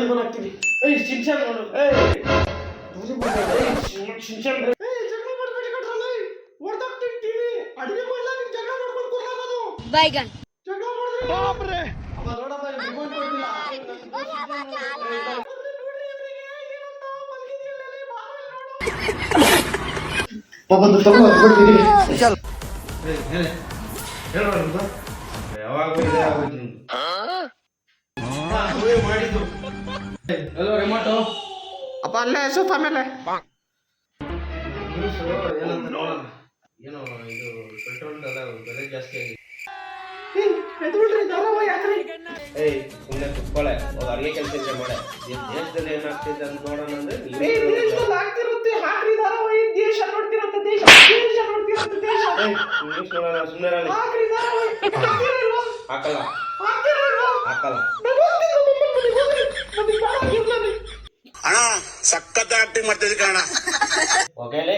ಡೋರೇಮನ್ ಆಗ್ತೀನಿ. ಏಯ್ ಶಿನ್ಚಾನ್ ನೋಡು. ಏಯ್ ಡೋರೇಮನ್. ಏಯ್ ಶಿನ್ಚಾನ್. ಏಯ್ ಜಗಳ ಮಾಡ್ಬೇಡಿ ಕಣ್ರಲ್ಲ. ಹೊರದಾಗ್ತೀನಿ ಟಿವಿ. ಅಡಿಗೆ ಮಾಡಲ್ಲ ನೀನು ಜಗಳ ಮಾಡ್ಕೊಂಡು ಕೂರ್ಲಾಗೋದು. ಬೈಗನ್. ಜಗಳ ಮಾಡಿದ್ರೆ ಬಾಬ್ರೆ. ಅಮ್ಮ ನೋಡಮ್ಮ ರಿಮೋಟ್ ಕೊಡ್ತಿಲ್ಲ. ಬಂದು ತಗೊಂಡು ಕೊಡ್ತೀನಿ. ಚಲ್. ಹೇಳೋಣ ಯಾವಾಗ ಆಗೋಯ್ತು ಮಾಡಿದ್ದು. Hello remote. ಅಪ್ಪ ಅಲ್ಲೇ ಸೋಫಾ ಮೇಲೆ ನ್ಯೂಸು ಏನಂತ ನೋಡೋಣ. ಏನೋ ಇದು ಪೆಟ್ರೋಲ್ ಬೆಲೆ ಜಾಸ್ತಿ ಆಗಿದೆ. ಏಯ್ ಸುಮ್ಮನೆ ಕುತ್ಕೊಳ್ಳೆ, ಹೋಗಿ ಅಡುಗೆ ಕೆಲಸ ಇದೆ ಮಾಡೆ. ದೇಶದಲ್ಲಿ ಏನಾಗ್ತಿದೆ ಅಂತ ನೋಡೋಣ ಅಂದ್ರೆ ಆಗ್ತಿರುತ್ತೆ. ಹಾಕ್ರಿ ಧಾರಾವಾಹಿ ದೇಶ ನೋಡ್ತಿರತ್ತೆ. ದೇಶ ದೇಶ ನೋಡ್ತಿರತ್ತೆ. ದೇಶ ನ್ಯೂಸ್ ನೋಡೋಣ ಸುಮ್ಮನೆ ಹಾಕಲ್ಲ ಹಾಕಲ್ಲ. ಅಣ್ಣ ಸಖತ್ ಆಕ್ಟಿಂಗ್ ಮಾಡ್ತಿದ್ದೆ ಕಣ. ಓಕೆಲೇ.